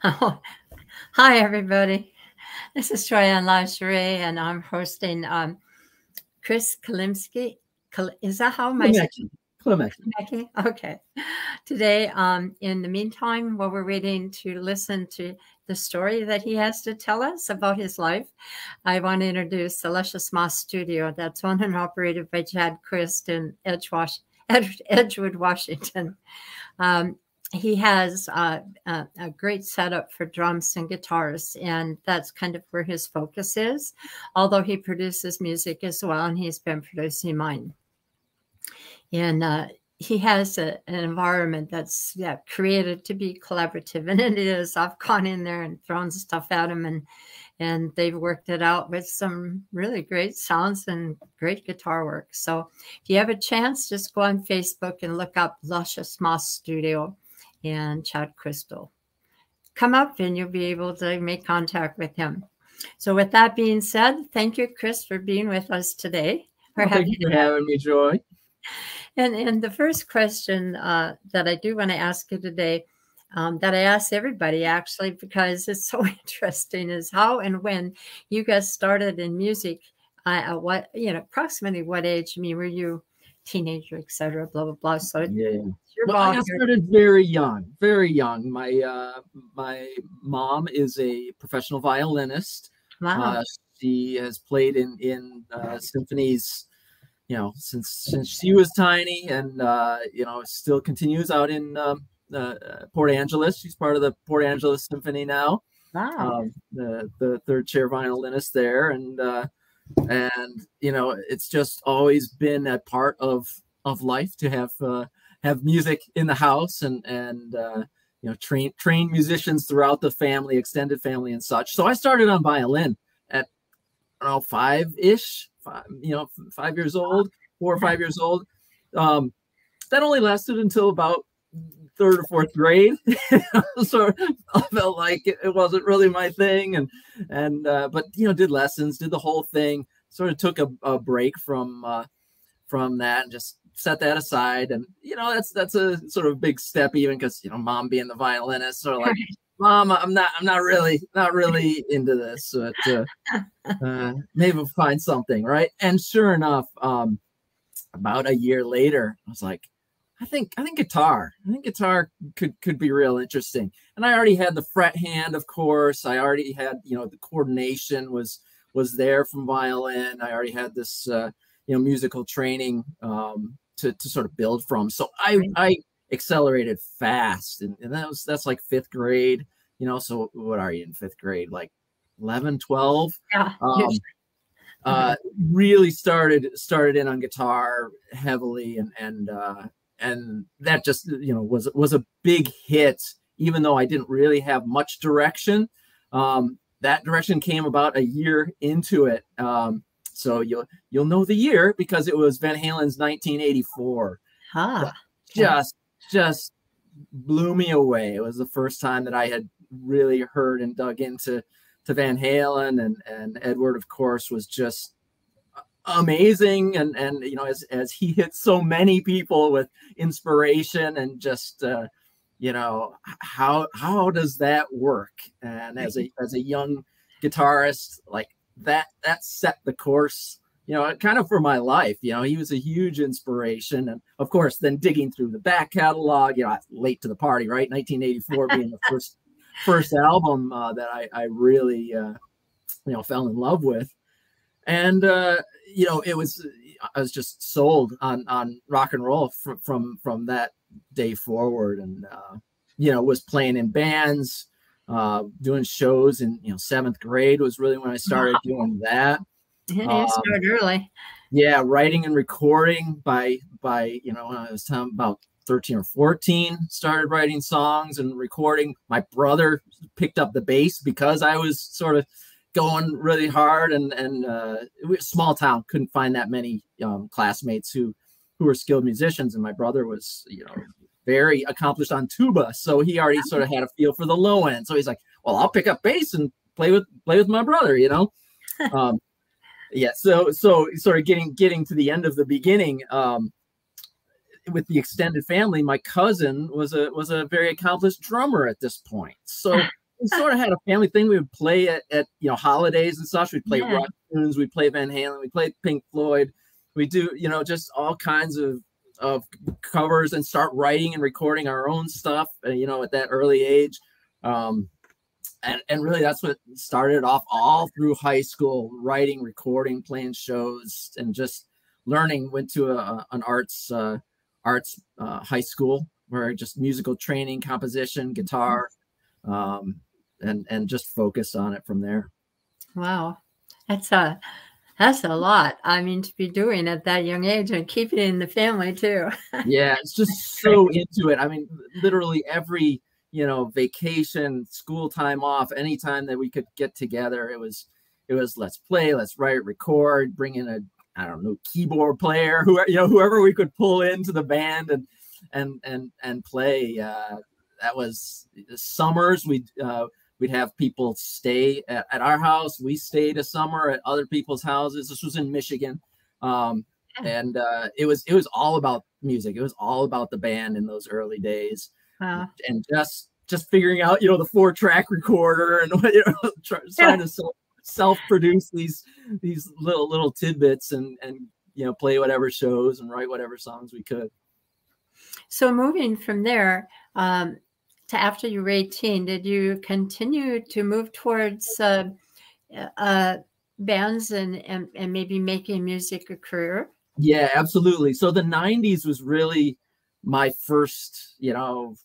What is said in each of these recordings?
Oh, hi, everybody. This is Troy on Lingerie, and I'm hosting Chris Klimecky. Is that how my Klimecky. Okay. Today, in the meantime, while we're waiting to listen to the story that he has to tell us about his life, I want to introduce the Luscious Moss Studio that's owned and operated by Chad Christ in Edgewood, Washington. He has a great setup for drums and guitars, and that's kind of where his focus is, although he produces music as well, and he's been producing mine. And he has an environment that's created to be collaborative, and it is. I've gone in there and thrown stuff at him, and they've worked it out with some really great sounds and great guitar work. So if you have a chance, just go on Facebook and look up Luscious Moss Studio and Chad Crystal. Come up and you'll be able to make contact with him. So with that being said, thank you, Chris, for being with us today. Thank you for having me, Joy. And the first question that I do want to ask you today, that I ask everybody actually, because it's so interesting, is how and when you guys started in music. What, approximately what age? I mean, were you teenager, et cetera, blah, blah, blah. So yeah. Well, I started very young, very young. My mom is a professional violinist. Wow. She has played in symphonies, since she was tiny, and still continues out in Port Angeles. She's part of the Port Angeles Symphony now. Wow. The third chair violinist there, and it's just always been a part of life to have music in the house, and train musicians throughout the family, extended family, and such. So I started on violin at 5 years old, 4 or 5 years old. That only lasted until about 3rd or 4th grade. So I felt like it wasn't really my thing, but did lessons, did the whole thing. Sort of took a break from that and just set that aside. And that's a sort of big step, even because mom being the violinist, sort of like, Mom, I'm not really into this, but maybe we'll find something, right? And sure enough, about a year later, I was like, I think guitar could be real interesting. And I already had the fret hand, of course. I already had, the coordination was there from violin. I already had this, musical training to sort of build from. So I accelerated fast, and that's like 5th grade. So what are you in 5th grade? Like 11, 12? Yeah. Really started in on guitar heavily, and that just was a big hit, even though I didn't really have much direction. That direction came about a year into it. So you'll know the year because it was Van Halen's 1984. Just blew me away. It was the first time that I had really heard and dug into Van Halen, and Edward, of course, was just amazing, and as he hit so many people with inspiration, and just how does that work? And as a young guitarist, like that set the course, kind of for my life. He was a huge inspiration. And of course, then digging through the back catalog, late to the party, right? 1984 being the first album that I really fell in love with. And I was just sold on rock and roll from that day forward, and was playing in bands, doing shows in 7th grade was really when I started doing that. You started early. Yeah, writing and recording by when I was about 13 or 14, started writing songs and recording. My brother picked up the bass because I was sort of going really hard, and we were a small town, couldn't find that many classmates who were skilled musicians, and my brother was very accomplished on tuba, so he already sort of had a feel for the low end. So he's like, well, I'll pick up bass and play with my brother, Yeah, so sort of getting to the end of the beginning, with the extended family, my cousin was a very accomplished drummer at this point. So we sort of had a family thing. We would play at you know, holidays and such. We'd play rock tunes, we'd play Van Halen, we played Pink Floyd. We do, you know, just all kinds of covers, and start writing and recording our own stuff, you know, at that early age. And really that's what started off all through high school, writing, recording, playing shows, and just learning. Went to an arts high school where just musical training, composition, guitar, and just focused on it from there. Wow. That's a lot. I mean, to be doing at that young age and keep it in the family too. Yeah, it's just so into it. I mean, literally every, you know, vacation, school time off, anytime that we could get together, it was let's play, let's write, record, bring in a, I don't know, keyboard player, whoever we could pull into the band and play. That was the summers. We'd have people stay at our house. We stayed a summer at other people's houses. This was in Michigan. And it was all about music. It was all about the band in those early days. And just figuring out, you know, the 4-track recorder, and, you know, trying to self-produce these little tidbits, and you know, play whatever shows and write whatever songs we could. So moving from there to after you were 18, did you continue to move towards bands and maybe making music a career? Yeah, absolutely. So the 90s was really my first, you know,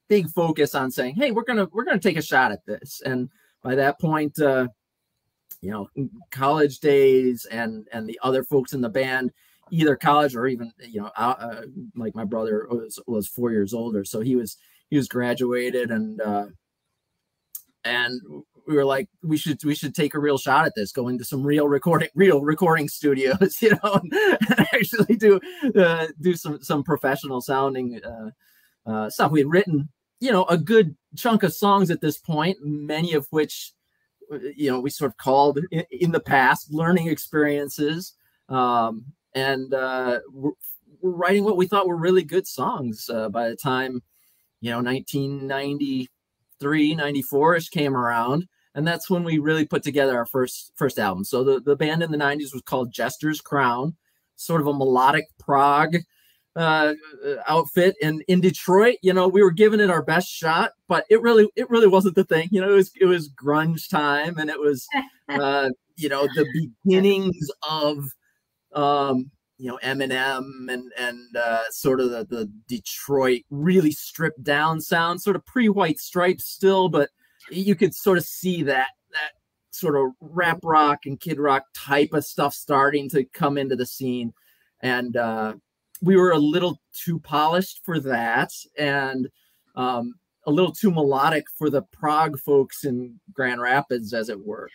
big focus on saying, hey, we're gonna take a shot at this. And by that point, you know, college days and the other folks in the band, either college or even, you know, like my brother was 4 years older, so he was graduated, and we were like, we should take a real shot at this, go into some real recording studios, you know, and actually do some professional sounding stuff. We had written, you know, a good chunk of songs at this point, many of which, you know, we sort of called in the past learning experiences, and we're writing what we thought were really good songs. By the time, you know, 1993, 94-ish came around, and that's when we really put together our first album. So the band in the 90s was called Jester's Crown, sort of a melodic prog outfit. And in Detroit, you know, we were giving it our best shot, but it really wasn't the thing. You know, it was grunge time, and it was you know, the beginnings of you know, Eminem and sort of the Detroit really stripped down sound, sort of pre-White Stripes still, but you could sort of see that sort of rap rock and kid rock type of stuff starting to come into the scene. And we were a little too polished for that, and a little too melodic for the prog folks in Grand Rapids, as it were.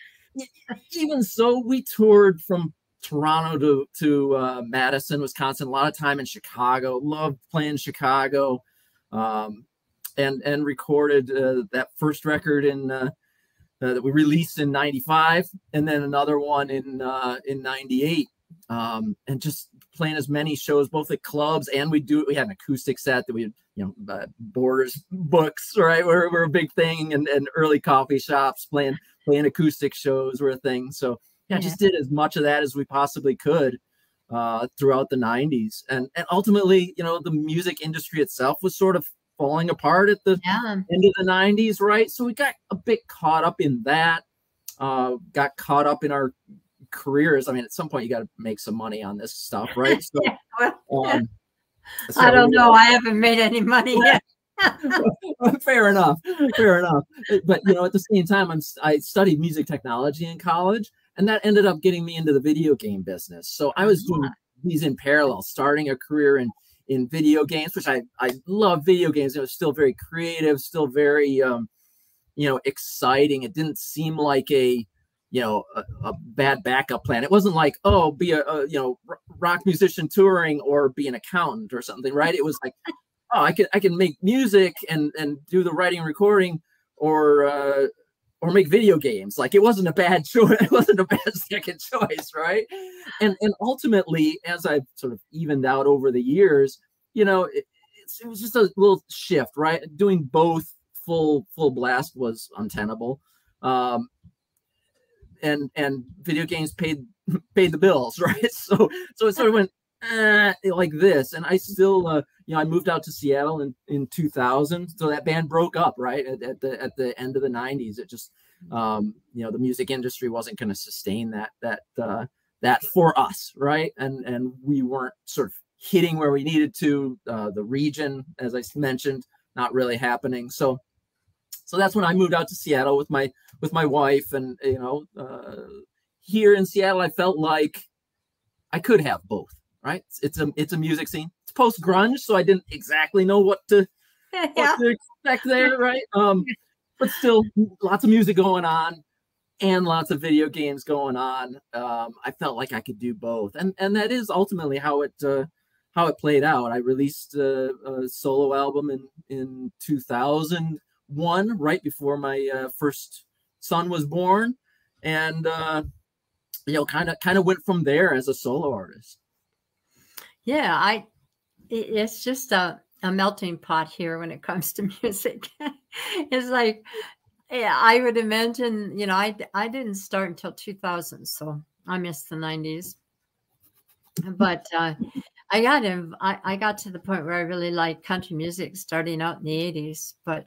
Even so, we toured from Toronto to Madison, Wisconsin, a lot of time in Chicago, loved playing Chicago, and recorded that first record that we released in 95, and then another one in 98, and just playing as many shows, both at clubs, and we had an acoustic set that we had, you know, Borders books, right? We're a big thing, and early coffee shops playing acoustic shows were a thing. So I just did as much of that as we possibly could throughout the 90s. And ultimately, you know, the music industry itself was sort of falling apart at the end of the 90s, right? So we got a bit caught up in that, got caught up in our careers. I mean, at some point you got to make some money on this stuff, right? So, I don't know. I haven't made any money yet. Fair enough. But, you know, at the same time, I studied music technology in college, and that ended up getting me into the video game business. So I was doing these in parallel, starting a career in video games, which I love video games. It was still very creative, still very, you know, exciting. It didn't seem like a bad backup plan. It wasn't like, oh, be a you know, rock musician touring or be an accountant or something, right? It was like, oh, I can make music and do the writing and recording, or or make video games. Like, it wasn't a bad choice. It wasn't a bad second choice, right? And ultimately, as I've sort of evened out over the years, you know, it was just a little shift, right? Doing both full blast was untenable. And video games paid the bills, right? So it sort of went like this. And I still, you know, I moved out to Seattle in 2000. So that band broke up, right? At the end of the 90s. It just, you know, the music industry wasn't going to sustain that for us, right? And we weren't sort of hitting where we needed to. The region, as I mentioned, not really happening. So that's when I moved out to Seattle with my wife. And, you know, here in Seattle, I felt like I could have both, right? It's a music scene. It's post grunge, so I didn't exactly know what to expect there, right? But still, lots of music going on and lots of video games going on. I felt like I could do both, and that is ultimately how it played out. I released a solo album in 2001, right before my first son was born, and you know, kind of went from there as a solo artist. Yeah, it's just a melting pot here when it comes to music. It's like, yeah, I would imagine, you know, I didn't start until 2000, so I missed the 90s. But I got to the point where I really liked country music starting out in the 80s, but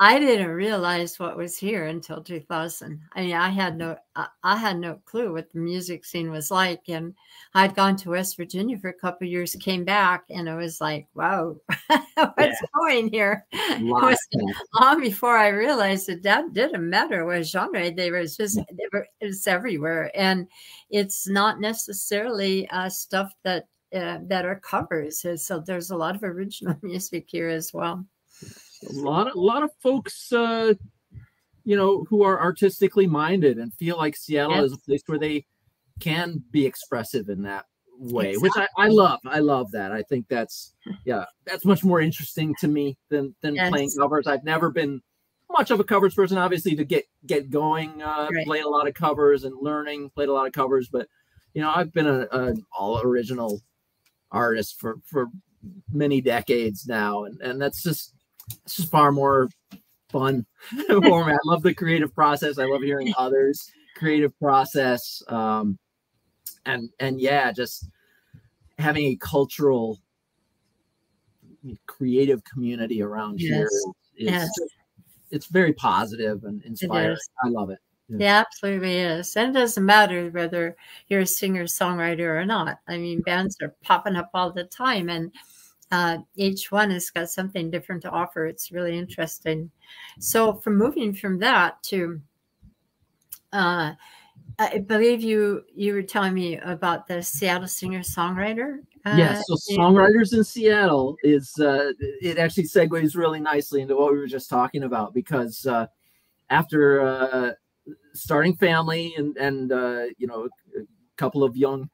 I didn't realize what was here until 2000. I mean, I had no clue what the music scene was like. And I'd gone to West Virginia for a couple of years, came back, and it was like, wow, what's going here? It was long before I realized that didn't matter what genre. It was everywhere. And it's not necessarily stuff that are covers. So there's a lot of original music here as well. A lot of folks, you know, who are artistically minded and feel like Seattle is a place where they can be expressive in that way, which I love. I love that. I think that's much more interesting to me than playing covers. I've never been much of a covers person, obviously, to get going. Played a lot of covers and played a lot of covers, but you know, I've been an all original artist for many decades now, and it's just far more fun for me. I love the creative process. I love hearing others' creative process. And yeah, just having a cultural creative community around here it's very positive and inspiring. I love it. Yeah, absolutely is. And it doesn't matter whether you're a singer, songwriter or not. I mean, bands are popping up all the time, and each one has got something different to offer. It's really interesting. So from moving from that to, I believe you were telling me about the Seattle singer-songwriter. Yes, so Songwriters in Seattle is, it actually segues really nicely into what we were just talking about, because after starting family and you know, a couple of young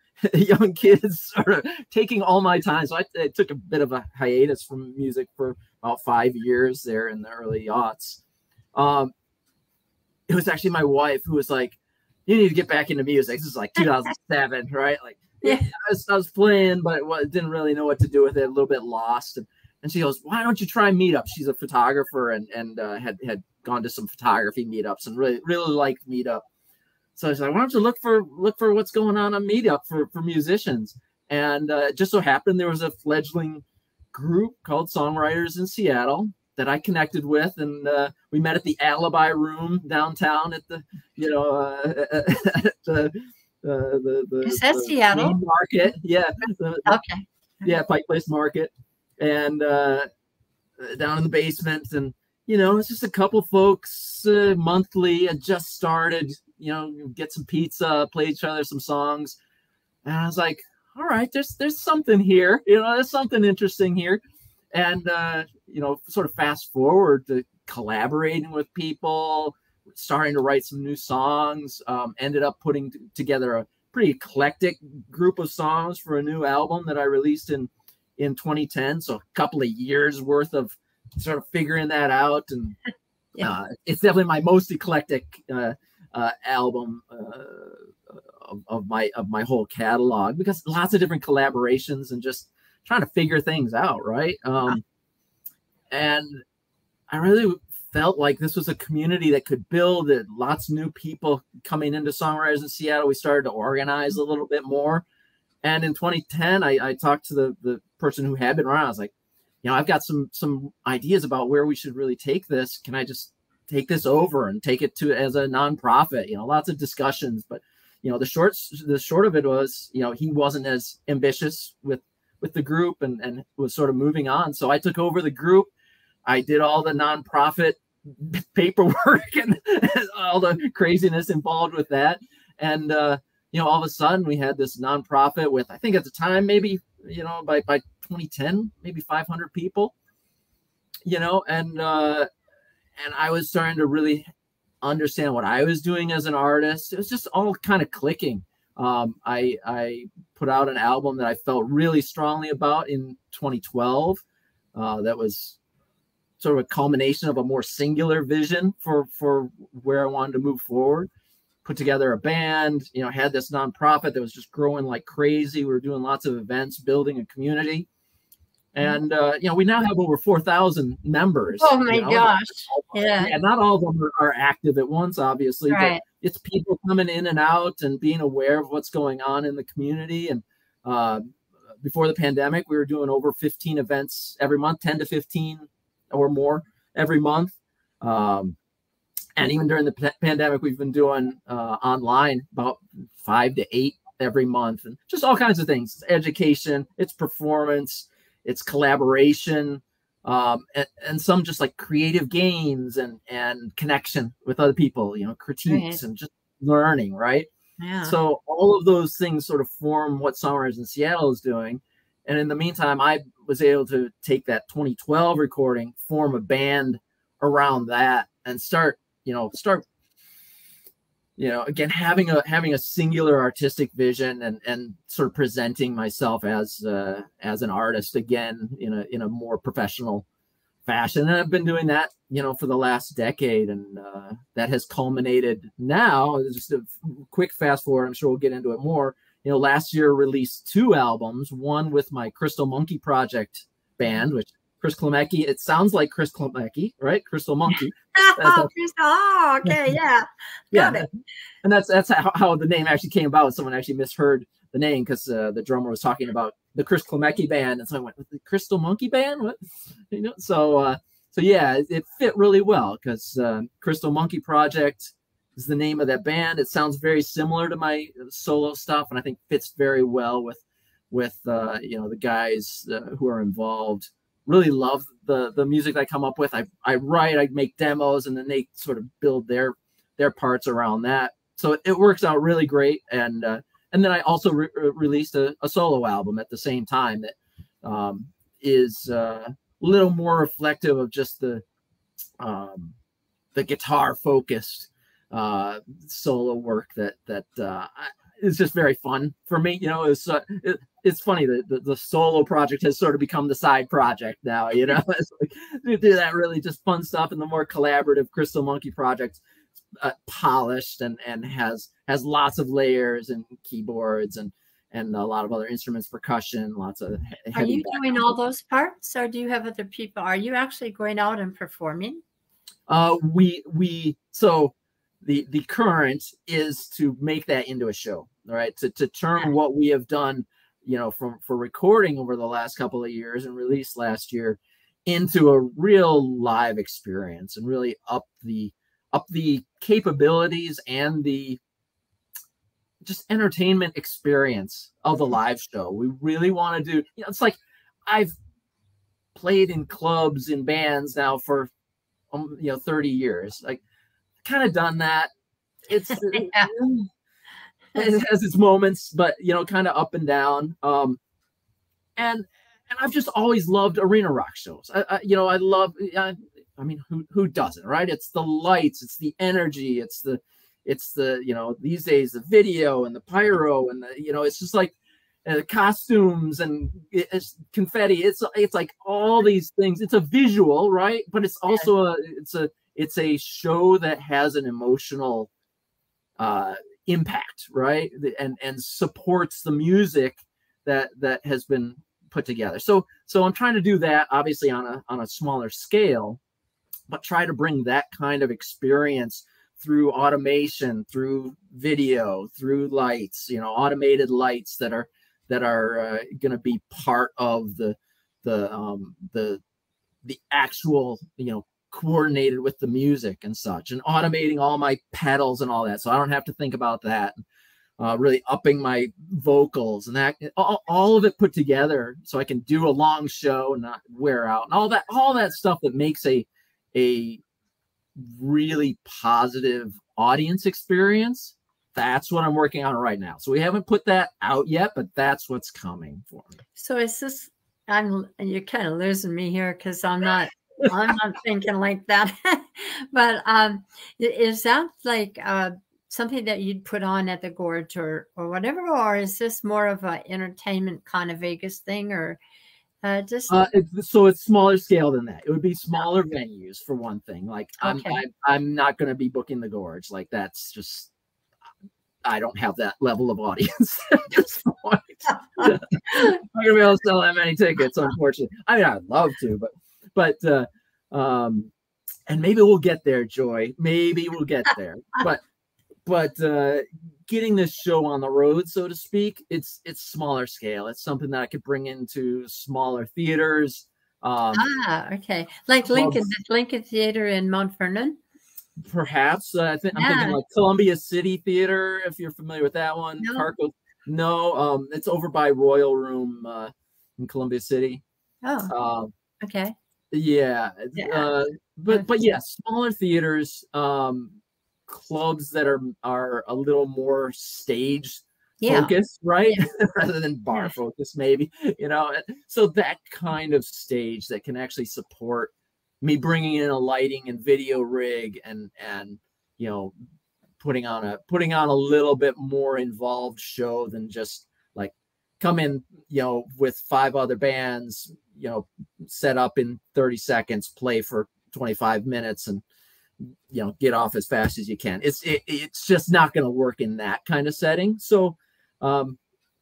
kids sort of taking all my time. So I took a bit of a hiatus from music for about 5 years there in the early aughts. It was actually my wife who was like, you need to get back into music. This is like 2007, right? Like, yeah, I was playing, but didn't really know what to do with it, a little bit lost. And she goes, why don't you try meetups? She's a photographer and had gone to some photography meetups and really liked meetup. So I was like, why don't you look for what's going on Meetup for musicians? And it just so happened there was a fledgling group called Songwriters in Seattle that I connected with, and we met at the Alibi Room downtown at the, you know, is that Seattle market? Yeah. Okay. Yeah, Pike Place Market, and down in the basement, and you know, it's just a couple folks monthly. I just started, you know, get some pizza, play each other some songs. And I was like, all right, there's something here, you know, there's something interesting here. And, you know, sort of fast forward to collaborating with people, starting to write some new songs, ended up putting together a pretty eclectic group of songs for a new album that I released in 2010. So a couple of years worth of sort of figuring that out and It's definitely my most eclectic album of my whole catalog, because lots of different collaborations and just trying to figure things out, right? And I really felt like this was a community that could build it. Lots of new people coming into Songwriters in Seattle. We started to organize a little bit more. And in 2010, I talked to the person who had been around. I was like, I've got some ideas about where we should really take this. Can I just take this over and take it to as a nonprofit? Lots of discussions, but the short of it was, he wasn't as ambitious with the group and was sort of moving on. So I took over the group. I did all the nonprofit paperwork and all the craziness involved with that. And, all of a sudden we had this nonprofit with, I think at the time, maybe, by 2010, maybe 500 people, and I was starting to really understand what I was doing as an artist. It was just all kind of clicking. I put out an album that I felt really strongly about in 2012. That was sort of a culmination of a more singular vision for where I wanted to move forward. Put together a band, had this nonprofit that was just growing like crazy. We were doing lots of events, building a community. And, we now have over 4,000 members. Oh my gosh. Yeah. Not all of them are active at once, obviously, but it's people coming in and out and being aware of what's going on in the community. And before the pandemic, we were doing over 15 events every month, 10 to 15 or more every month. And even during the pandemic, we've been doing online about 5 to 8 every month, and just all kinds of things. It's education, it's performance, it's collaboration, and some just like creative games and connection with other people, critiques and just learning, right? Yeah. So all of those things sort of form what Songwriters in Seattle is doing. And in the meantime, I was able to take that 2012 recording, form a band around that, and start again, having a singular artistic vision and sort of presenting myself as an artist again in a more professional fashion. And I've been doing that, for the last decade, and that has culminated now. Just a quick fast forward, I'm sure we'll get into it more. Last year released 2 albums, one with my Crystal Monkey Project band, which Chris Klimecky. It sounds like Chris Klimecky, right? Crystal Monkey. Okay, yeah. Got it. And that's how the name actually came about. Someone actually misheard the name because the drummer was talking about the Chris Klimecky band, and so I went, the Crystal Monkey Band? What? So yeah, it fit really well because Crystal Monkey Project is the name of that band. It sounds very similar to my solo stuff, and I think fits very well with the guys who are involved. Really love the music I come up with. I write, I make demos, and then they sort of build their parts around that. So it works out really great. And then I also released a solo album at the same time that is a little more reflective of just the guitar focused solo work that is just very fun for me. It's funny that the solo project has sort of become the side project now. It's like, we do that really just fun stuff, and the more collaborative Crystal Monkey Project, polished and has lots of layers and keyboards and a lot of other instruments, percussion, lots of heavy. Are you doing all those parts, or do you have other people? Are you actually going out and performing? So the current is to make that into a show, right? To turn what we have done, for recording over the last couple of years and released last year into a real live experience, and really up the capabilities and the just entertainment experience of the live show. We really want to do, it's like I've played in clubs, in bands now for 30 years. Like, kind of done that. It's it has its moments, but kind of up and down. And I've just always loved arena rock shows. I love. I mean, who doesn't, right? It's the lights, it's the energy, it's the these days the video and the pyro and it's just like costumes and it's confetti. It's like all these things. It's a visual, right? But it's also it's a show that has an emotional impact, right? And supports the music that has been put together. So I'm trying to do that, obviously on a smaller scale, but try to bring that kind of experience through automation, through video, through lights, you know, automated lights that are going to be part of the actual, you know, coordinated with the music and such, and automating all my pedals and all that, so I don't have to think about that. Really upping my vocals and that, all of it put together, so I can do a long show and not wear out, and all that stuff that makes a really positive audience experience. That's what I'm working on right now. So we haven't put that out yet, but that's what's coming for me. So is this, you're kind of losing me here, because I'm not thinking like that. But is that like something that you'd put on at the Gorge or whatever, or is this more of an entertainment kind of Vegas thing, or just? So it's smaller scale than that. It would be smaller venues for one thing. Like I'm not going to be booking the Gorge. Like that's just, I don't have that level of audience at this point. I'm not gonna be able to sell that many tickets, unfortunately. I mean, I'd love to, but and maybe we'll get there, Joy. Maybe we'll get there. But getting this show on the road, so to speak, it's smaller scale. It's something that I could bring into smaller theaters. Okay, like Lincoln Theater in Mount Vernon. Perhaps I'm thinking like Columbia City Theater, if you're familiar with that one. No, it's over by Royal Room in Columbia City. Okay. Yeah. But yeah, smaller theaters, clubs that are a little more stage focused, right? Rather than bar focused, maybe, you know. So that kind of stage that can actually support me bringing in a lighting and video rig and you know, putting on a little bit more involved show than just like come in, you know, with 5 other bands, you know, set up in 30 seconds, play for 25 minutes and, you know, get off as fast as you can. It's just not going to work in that kind of setting. So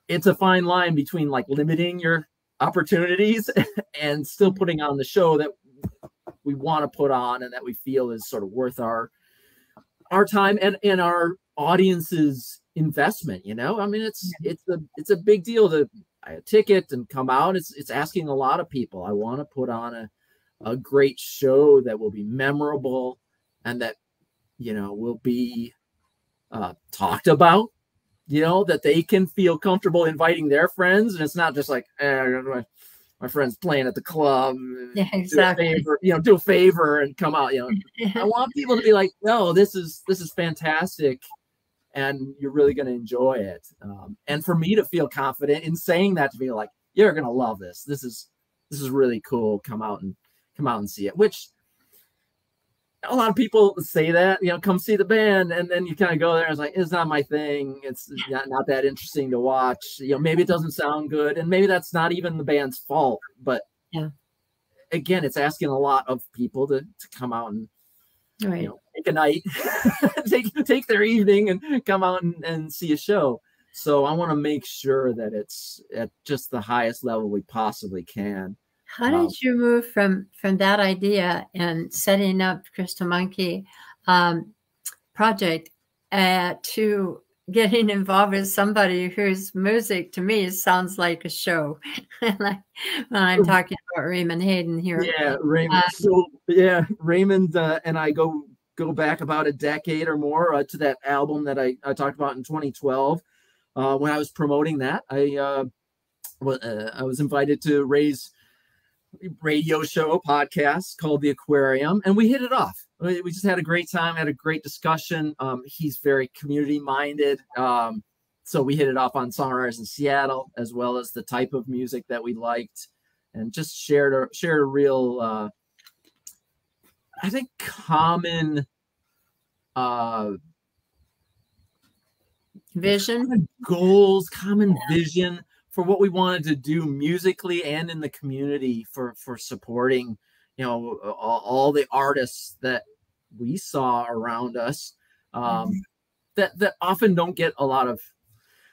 it's a fine line between like limiting your opportunities and still putting on the show that we want to put on and that we feel is sort of worth our time and our audience's investment. You know, I mean, it's a big deal to buy a ticket and come out. It's asking a lot of people. I want to put on a great show that will be memorable and that, you know, will be talked about, you know, that they can feel comfortable inviting their friends. And it's not just like, my friend's playing at the club. Yeah, exactly. Do a favor and come out. You know, I want people to be like, no, this is fantastic, and you're really going to enjoy it. And for me to feel confident in saying that, to be like, you're going to love this. This is really cool. Come out and see it. Which a lot of people say that, you know, come see the band, and then you kind of go there and it's like, it's not my thing. It's not that interesting to watch. You know, maybe it doesn't sound good, and maybe that's not even the band's fault. But again, it's asking a lot of people to come out and you know, take a night, take their evening and come out and see a show. So I want to make sure that it's at just the highest level we possibly can. How did you move from that idea and setting up Chris Klimecky project to getting involved with somebody whose music to me sounds like a show? Like when I'm talking about Raymond Hayden here. Yeah, Raymond. Raymond and I go back about a decade or more to that album that I talked about in 2012. When I was promoting that, I was invited to Ray's radio show podcast called The Aquarium, and we hit it off. We just had a great time, had a great discussion. He's very community minded, so we hit it off on Songwriters in Seattle, as well as the type of music that we liked, and just shared a real I think common vision, common goals, common vision for what we wanted to do musically and in the community for supporting, you know, all the artists that we saw around us, that often don't get a lot of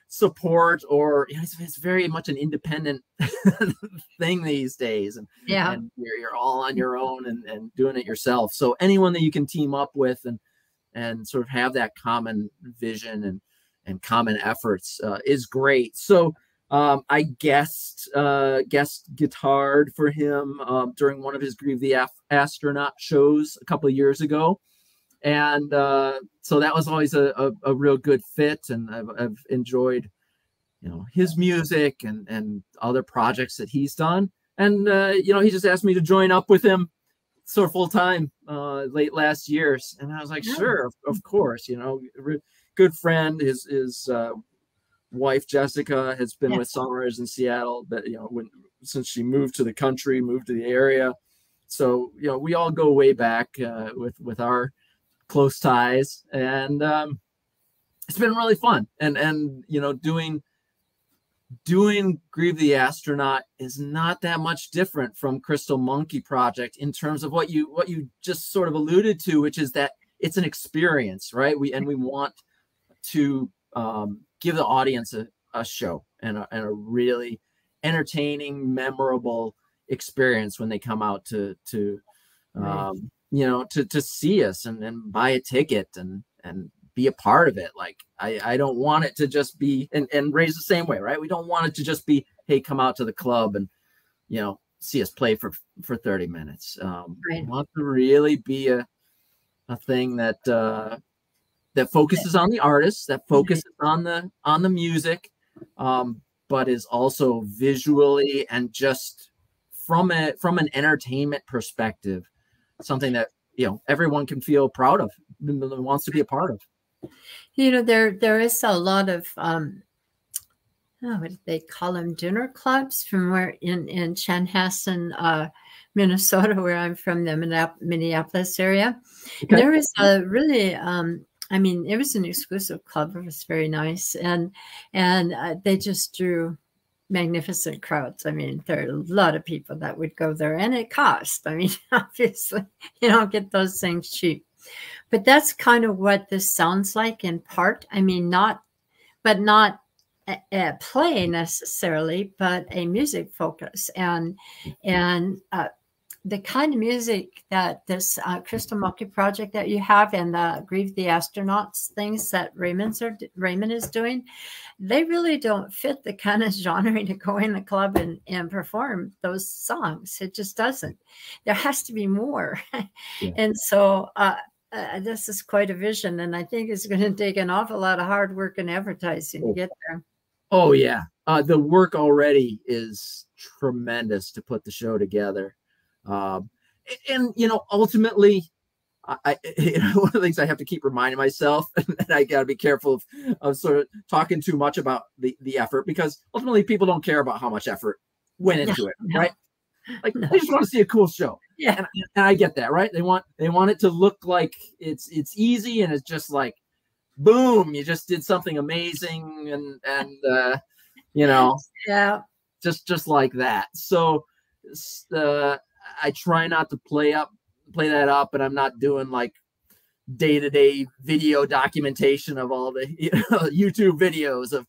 support, or it's very much an independent thing these days, and you're all on your own and doing it yourself. So anyone that you can team up with and sort of have that common vision and common efforts is great. So I guest guitared for him during one of his Grieve the Astronaut shows a couple of years ago. And so that was always a real good fit. And I've enjoyed, his music and other projects that he's done. And, he just asked me to join up with him sort of full time late last year. And I was like, sure, of course, good friend. His wife, Jessica, has been with Songwriters in Seattle, but, since she moved to the country, moved to the area. So, we all go way back with our close ties, and it's been really fun. And doing Grieve the Astronaut is not that much different from Crystal Monkey Project in terms of what you just sort of alluded to, which is that it's an experience, right? We want to give the audience a show and a really entertaining, memorable experience when they come out to see us and buy a ticket and be a part of it. Like I don't want it to just be and raise the same way, right? We don't want it to just be, hey, come out to the club and see us play for 30 minutes. We want to really be a thing that focuses on the artist, that focuses on the music, but is also visually and just from an entertainment perspective, something that everyone can feel proud of and wants to be a part of. There is a lot of what do they call them, dinner clubs from where in Chanhassen, Minnesota, where I'm from, the Minneapolis area. Okay. There is a really it was an exclusive club. It was very nice, and they just drew magnificent crowds. I mean, there are a lot of people that would go there, and it cost. I mean, obviously, you don't get those things cheap. But that's kind of what this sounds like in part. I mean, not a play necessarily, but a music focus, and the kind of music that this Crystal Monkey Project that you have and the Grieve the Astronauts things that Raymond is doing, they really don't fit the kind of genre to go in a club and perform those songs. It just doesn't. There has to be more. Yeah. And so this is quite a vision, and I think it's going to take an awful lot of hard work and advertising to get there. Oh, yeah. The work already is tremendous to put the show together. And ultimately, one of the things I have to keep reminding myself, and I got to be careful of sort of talking too much about the effort, because ultimately people don't care about how much effort went into it, right? Like they just want to see a cool show. Yeah, and I get that, right? They want it to look like it's easy, and it's just like, boom, you just did something amazing, and yeah, just like that. So I try not to play that up, and I'm not doing like day-to-day video documentation of all the YouTube videos of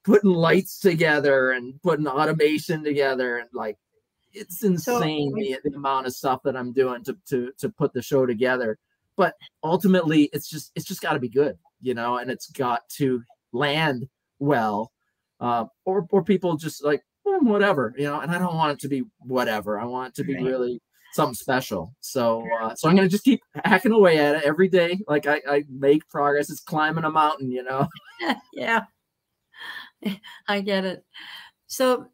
putting lights together and putting automation together, and like it's insane the amount of stuff that I'm doing to put the show together. But ultimately, it's just got to be good, and it's got to land well, or people just like, whatever, and I don't want it to be whatever. I want it to be really something special. So I'm going to just keep hacking away at it every day. Like I make progress. It's climbing a mountain, Yeah, I get it. So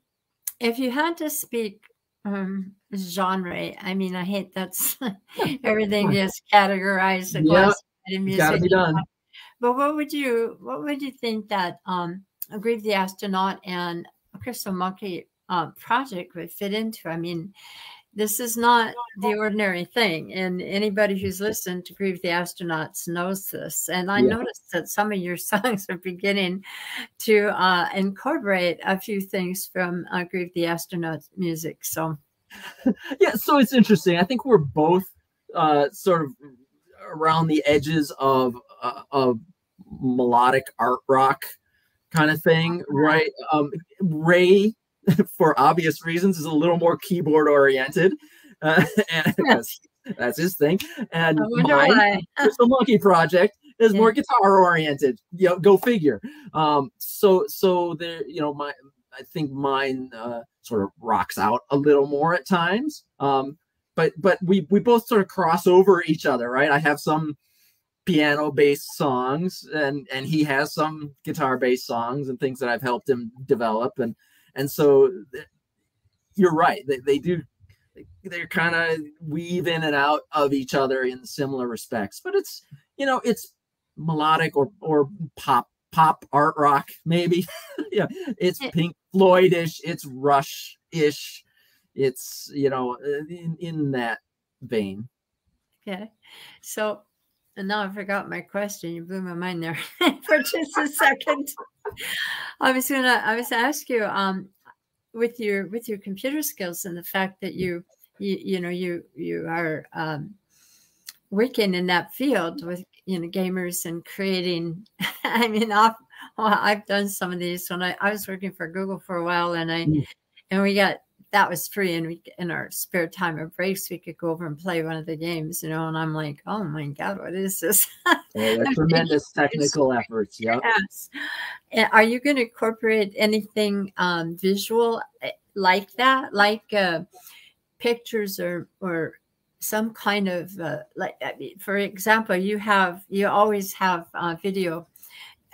if you had to speak genre, I mean, I hate that's everything is categorized in music. Gotta be done. But what would you think that Grieve the Astronaut and Crystal Monkey Project would fit into? I mean, this is not the ordinary thing, and anybody who's listened to Grieve the Astronauts knows this. And I noticed that some of your songs are beginning to incorporate a few things from Grieve the Astronauts music. So yeah, so it's interesting. I think we're both sort of around the edges of melodic art rock kind of thing, right? Ray, for obvious reasons, is a little more keyboard oriented, and that's his thing. And mine, the Monkey Project, is more guitar oriented. You know, go figure. So there, you know, I think mine sort of rocks out a little more at times. But we both sort of cross over each other, right? I have some piano-based songs, and he has some guitar-based songs and things that I've helped him develop, and so you're right. They're kind of weave in and out of each other in similar respects, but it's, you know, it's melodic or pop art rock maybe. Yeah, it's Pink Floyd-ish, it's Rush-ish. It's, you know, in that vein. Okay. So, and now I forgot my question. You blew my mind there for just a second. I was gonna ask you, with your computer skills and the fact that you are working in that field with, you know, gamers and creating. I mean, I've done some of these when I was working for Google for a while, and we got. That was free, and we, in our spare time or breaks, we could go over and play one of the games, you know. And I'm like, oh my God, what is this? Tremendous technical efforts. Yeah. Yes. Are you going to incorporate anything visual like that, like pictures or some kind of like? I mean, for example, you always have video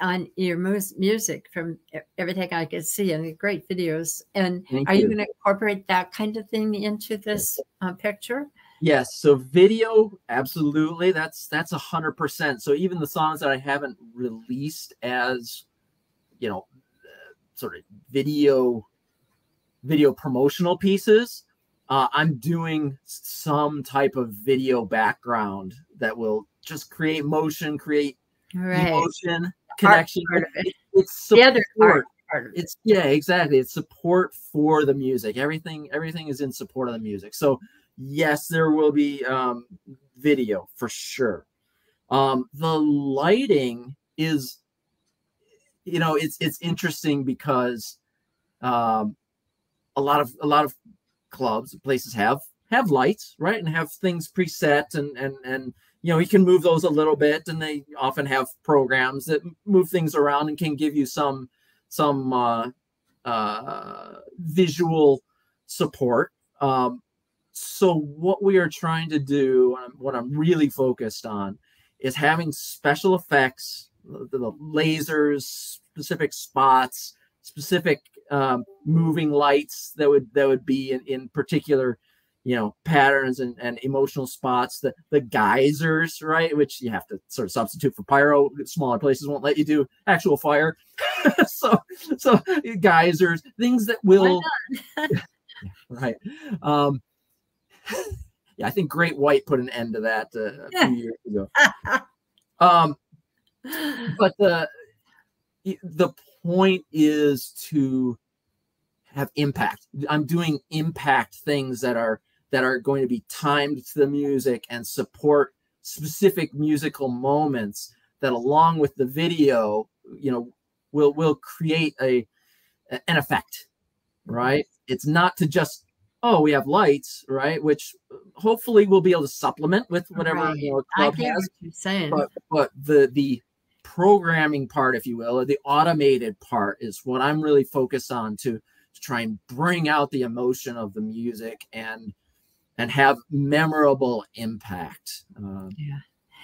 on your music, from everything I could see, and the great videos. And are you going to incorporate that kind of thing into this picture? Yes. So video, absolutely. That's 100%. So even the songs that I haven't released as, you know, sort of video promotional pieces, I'm doing some type of video background that will just create motion, create emotion, connection. It's support. It's exactly. It's support for the music. Everything is in support of the music. So yes, there will be video for sure. The lighting is, you know, it's interesting because a lot of clubs, places have lights, right, and have things preset, and you know, you can move those a little bit, and they often have programs that move things around and can give you some visual support. So what we are trying to do, what I'm really focused on, is having special effects, the lasers, specific spots, specific moving lights that would be in particular, you know, patterns and emotional spots. The geysers, right, which you have to sort of substitute for pyro. Smaller places won't let you do actual fire. so geysers, things that will right. Yeah, I think Great White put an end to that a few years ago. But the point is to have impact. I'm doing impact things that are going to be timed to the music and support specific musical moments that, along with the video, you know, will create an effect, right? It's not to just, oh, we have lights, right, which hopefully we'll be able to supplement with whatever you know, a club has. What you're saying. But the programming part, if you will, or the automated part, is what I'm really focused on to try and bring out the emotion of the music and have memorable impact.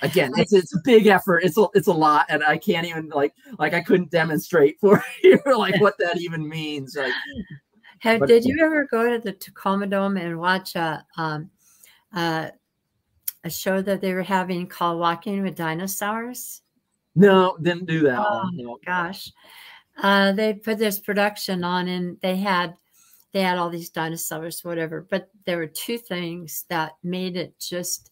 Again, it's a big effort. It's a lot, and I can't even like I couldn't demonstrate for you like what that even means. Like, did you ever go to the Tacoma Dome and watch a show that they were having called Walking with Dinosaurs? No, didn't do that. Oh no. Gosh, they put this production on, and they had all these dinosaurs, whatever. But there were two things that made it just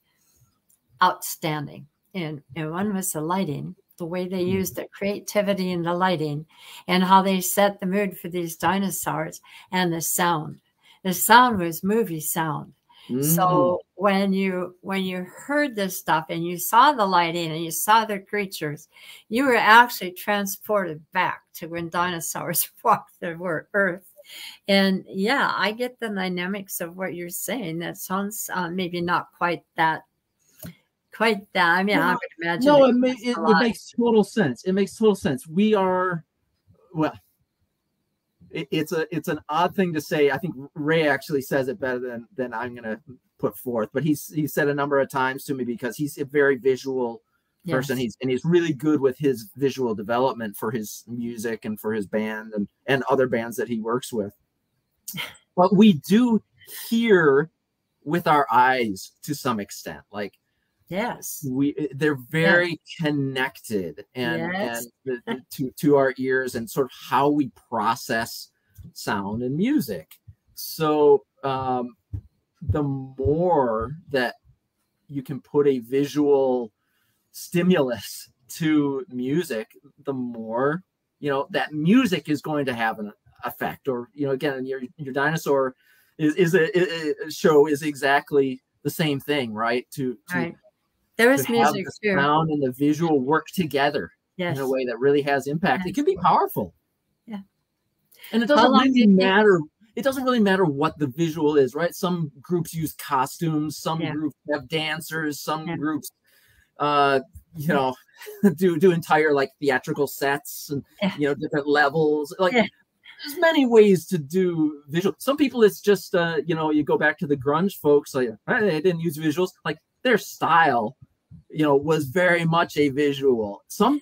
outstanding, and one was the lighting, the way they used the creativity in the lighting, and how they set the mood for these dinosaurs, and the sound. The sound was movie sound. So when you heard this stuff and you saw the lighting and you saw the creatures, you were actually transported back to when dinosaurs walked the earth. And yeah, I get the dynamics of what you're saying. That sounds maybe not quite that. I mean, I would imagine. No, it makes total sense. It makes total sense. We are, well, it's an odd thing to say. I think Ray actually says it better than I'm going to put forth. But he said a number of times to me, because he's a very visual person. He's really good with his visual development for his music and for his band and other bands that he works with. But we do hear with our eyes to some extent. Like, they're very connected and to our ears and sort of how we process sound and music. So the more that you can put a visual stimulus to music, the more, you know, that music is going to have an effect. Or, you know, again, your dinosaur is a show is exactly the same thing, right? There is music too. Sound and the visual work together in a way that really has impact. It can be powerful. Yeah. And it doesn't really matter. It doesn't really matter what the visual is, right? Some groups use costumes, some groups have dancers, some groups you know, do entire like theatrical sets and you know, different levels. Like there's many ways to do visual. Some people it's just you know, you go back to the grunge folks, like they didn't use visuals. Like their style, you know, was very much a visual. Some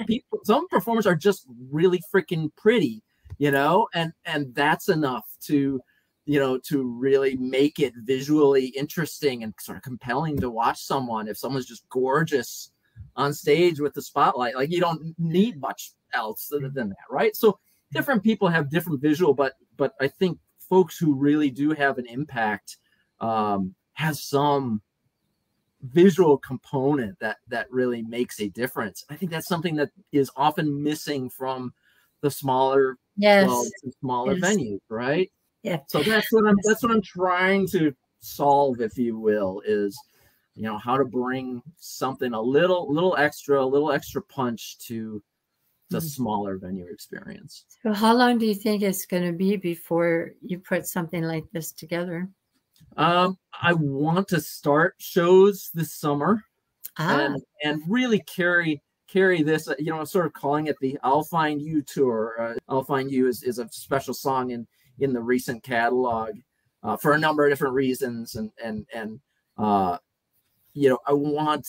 performers are just really freaking pretty, you know, and that's enough to, you know, to really make it visually interesting and sort of compelling to watch someone. If someone's just gorgeous on stage with the spotlight, like you don't need much else than that, right? So different people have different visual, but I think folks who really do have an impact have some visual component that really makes a difference. I think that's something that is often missing from the smaller venues, right? Yeah. So that's what I'm trying to solve, if you will, is, you know, how to bring something a little extra punch to the smaller venue experience. So how long do you think it's going to be before you put something like this together? I want to start shows this summer and really carry this, you know, sort of calling it the I'll Find You tour. I'll Find You is a special song in the recent catalog for a number of different reasons. And you know, I want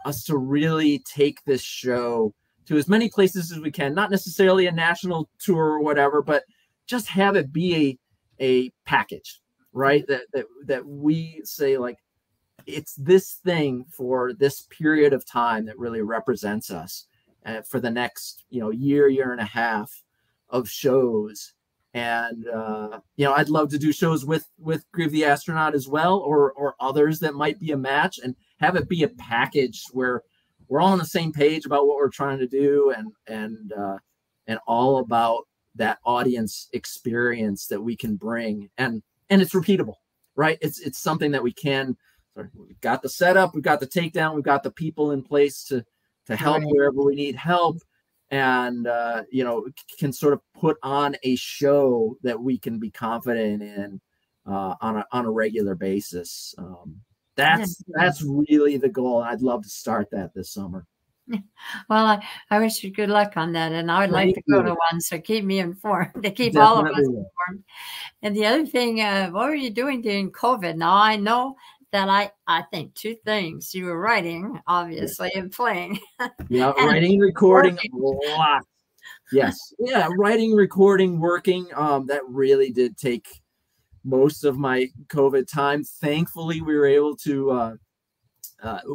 us to really take this show to as many places as we can, not necessarily a national tour or whatever, but just have it be a package. Right, that we say, like, it's this thing for this period of time that really represents us for the next, you know, year and a half of shows. And you know, I'd love to do shows with Grieve the Astronaut as well, or others that might be a match, and have it be a package where we're all on the same page about what we're trying to do, and all about that audience experience that we can bring. And it's repeatable, right? It's something that we can. We've got the setup, we've got the takedown, we've got the people in place to help wherever we need help, and you know, can sort of put on a show that we can be confident in on a regular basis. That's really the goal. I'd love to start that this summer. Well, I wish you good luck on that, and I would like to go to one, so keep me informed. To keep all of us informed. And the other thing, what were you doing during COVID? Now, I know that I think two things. You were writing, obviously, and playing. Yeah, writing, recording, a lot. Yes. Yeah, writing, recording, working. That really did take most of my COVID time. Thankfully, we were able to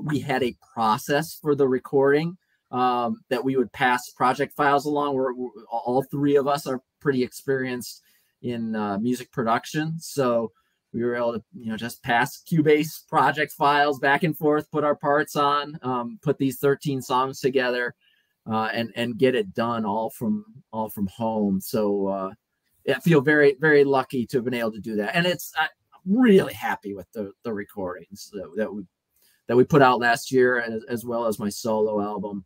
we had a process for the recording that we would pass project files along. We're all three of us are pretty experienced in music production, so we were able to, you know, just pass Cubase project files back and forth, put our parts on, put these 13 songs together, and get it done all from home. So yeah, I feel very, very lucky to have been able to do that. And it's really happy with the recordings that we put out last year, as well as my solo album.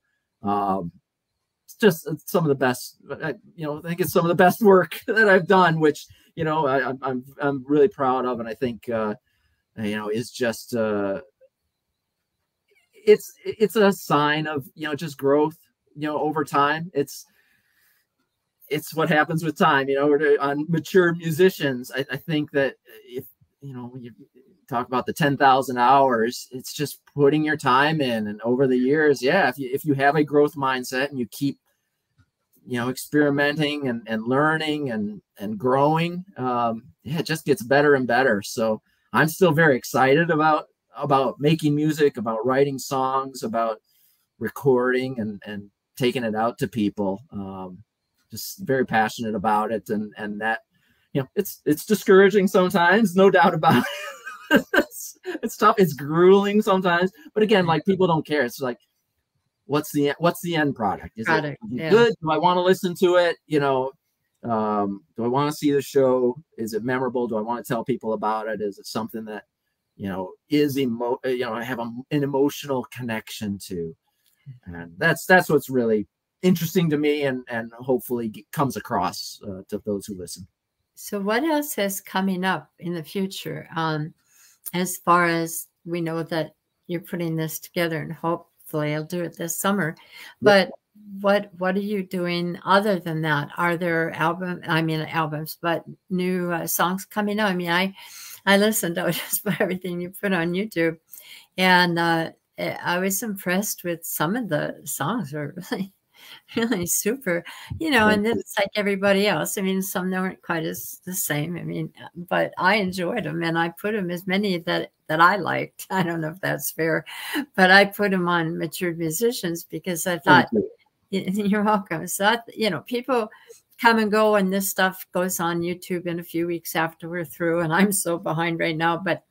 It's just some of the best, I think it's some of the best work that I've done, which, I'm really proud of. And I think, is just, it's a sign of, just growth, over time. It's what happens with time, on mature musicians. I think that if, when you talk about the 10,000 hours, it's just putting your time in. And over the years, if you have a growth mindset and you keep, experimenting and learning and growing, it just gets better and better. So I'm still very excited about making music, about writing songs, about recording and taking it out to people. Just very passionate about it. And that, it's discouraging sometimes, no doubt about it. It's tough. It's grueling sometimes, but again, like, people don't care. It's like, what's the end product? Is it good? Do I want to listen to it? Do I want to see the show? Is it memorable? Do I want to tell people about it? Is it something that, is I have an emotional connection to? And that's what's really interesting to me, and hopefully comes across to those who listen. So what else is coming up in the future? As far as we know that you're putting this together, and hopefully I'll do it this summer. But what are you doing other than that? Are there albums, but new songs coming out? I mean, I listened to just about everything you put on YouTube, and I was impressed with some of the songs. Are really super, and it's like everybody else. I mean, some weren't quite as the same. I mean, but I enjoyed them, and I put them as many that I liked. I don't know if that's fair, but I put them on Matured Musicians because I thought, you're welcome. So, people come and go, and this stuff goes on YouTube in a few weeks after we're through, and I'm so behind right now, but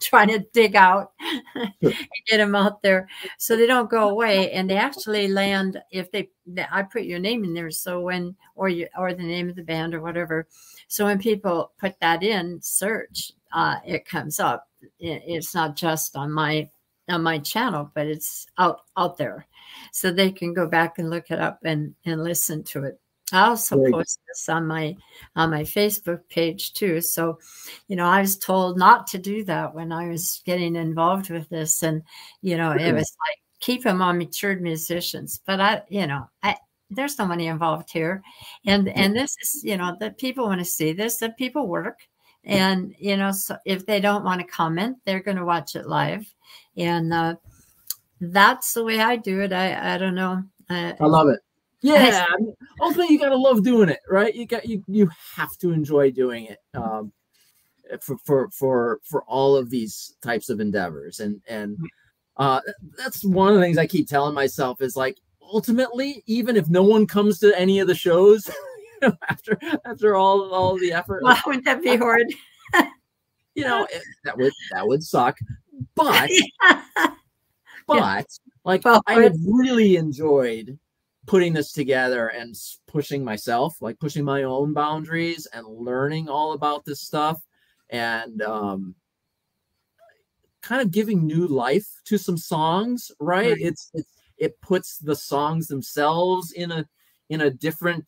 trying to dig out and get them out there so they don't go away, and they actually land. If I put your name in there, so when or the name of the band or whatever, so when people put that in search, it comes up. It's not just on my channel, but it's out there, so they can go back and look it up and listen to it. I also post this on my Facebook page too. So, I was told not to do that when I was getting involved with this, and it was like, keep them on Matured Musicians. But there's no money involved here, and this is that people want to see this, that people work, and so if they don't want to comment, they're going to watch it live, and that's the way I do it. I don't know. I love it. Yeah, ultimately you gotta love doing it, right? You have to enjoy doing it for all of these types of endeavors, and that's one of the things I keep telling myself is, like, ultimately, even if no one comes to any of the shows, after all the effort, well, wouldn't that be hard? That would suck, but I have really enjoyed putting this together and pushing myself, like pushing my own boundaries and learning all about this stuff, and kind of giving new life to some songs, right? It puts the songs themselves in a different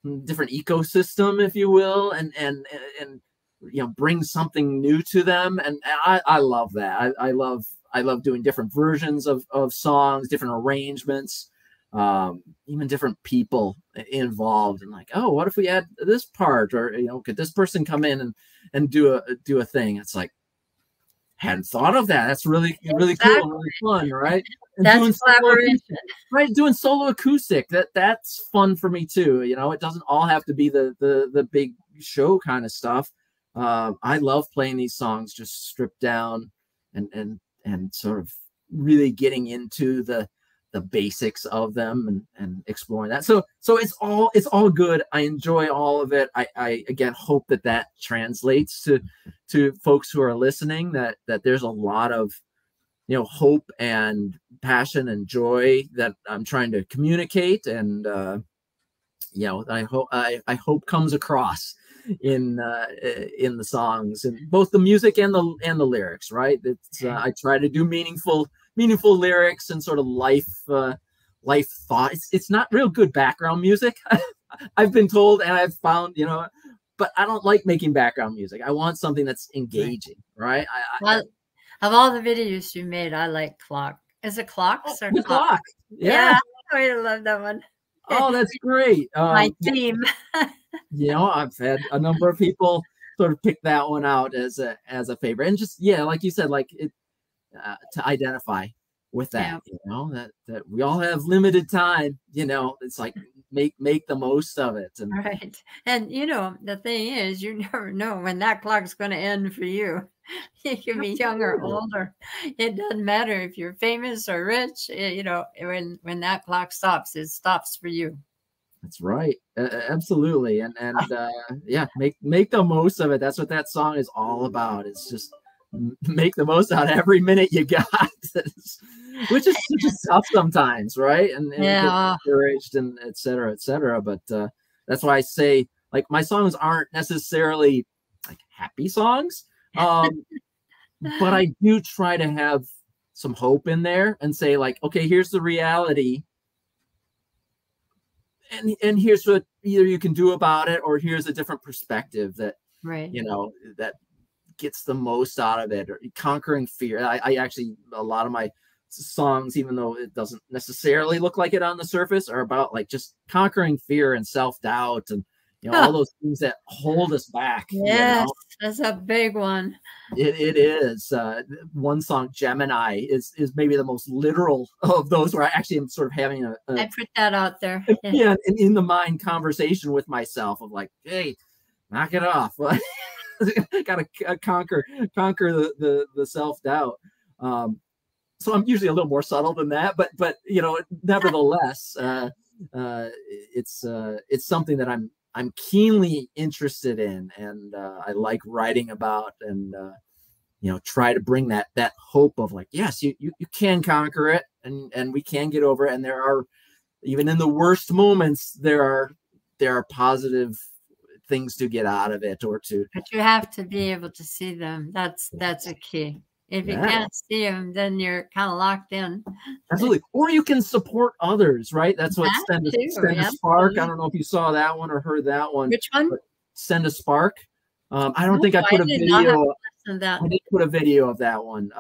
ecosystem, if you will, and brings something new to them, and I love that. I love doing different versions of songs, different arrangements, even different people involved, and like, oh, what if we add this part, or could this person come in and do a thing? It's like, hadn't thought of that. That's really cool and really fun, right? And that's collaboration, right? Doing solo acoustic, that's fun for me too. It doesn't all have to be the big show kind of stuff. I love playing these songs just stripped down and sort of really getting into the basics of them and exploring that. So it's all good. I enjoy all of it. I again hope that translates to folks who are listening, that there's a lot of hope and passion and joy that I'm trying to communicate, and I hope comes across. in the songs, and both the music and the lyrics, right? It's I try to do meaningful lyrics and sort of life thought. It's not real good background music. I've been told, and I've found, but I don't like making background music. I want something that's engaging, right? Well, of all the videos you made, I like Clock. Is it Clocks or the Clock? Yeah, I love that one. Oh, that's great. My theme. I've had a number of people sort of pick that one out as a favorite, and just like you said, like it to identify with that. That we all have limited time. It's like make the most of it. And right. And the thing is, you never know when that clock's going to end for you. You can be young or older. It doesn't matter if you're famous or rich. When that clock stops, it stops for you. That's right. Absolutely. And make the most of it. That's what that song is all about. It's just make the most out of every minute you got, which is tough sometimes, right? And get discouraged and et cetera. But that's why I say, like, my songs aren't necessarily like happy songs, but I do try to have some hope in there and say, like, okay, here's the reality, and here's what either you can do about it, or here's a different perspective that that gets the most out of it, or conquering fear. I actually, a lot of my songs, even though it doesn't necessarily look like it on the surface, are about like just conquering fear and self-doubt and all those things that hold us back. Yes, that's a big one. It is. One song, Gemini, is maybe the most literal of those, where I actually am sort of having I put that out there. An in the mind conversation with myself of like, hey, knock it off. Gotta conquer the self-doubt. So I'm usually a little more subtle than that, but nevertheless, it's something that I'm keenly interested in, and I like writing about, and try to bring that hope of like, yes, you can conquer it, and we can get over it, and there are, even in the worst moments, there are positive things to get out of it, but you have to be able to see them. That's a key. If you can't see them, then you're kind of locked in. Absolutely. Or you can support others, right? That's what Send a Spark. I don't know if you saw that one or heard that one. Which one? Send a Spark. I don't think I put a video. I did put a video of that one.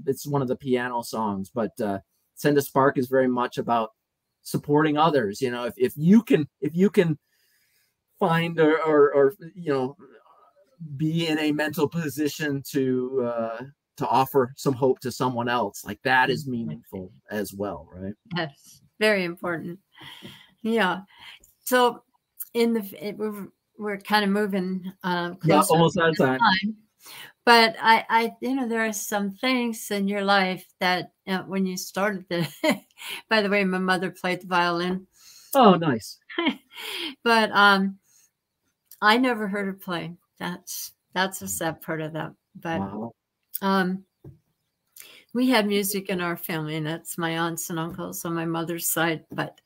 It's one of the piano songs, but Send a Spark is very much about supporting others. If you can find or be in a mental position to offer some hope to someone else, like that is meaningful as well, right? Yes, very important. Yeah. So we're kind of moving almost out of time. But I there are some things in your life that when you started by the way, my mother played the violin. Oh, nice. But I never heard her play. That's a sad part of that. But wow. We had music in our family, and that's my aunts and uncles on my mother's side, but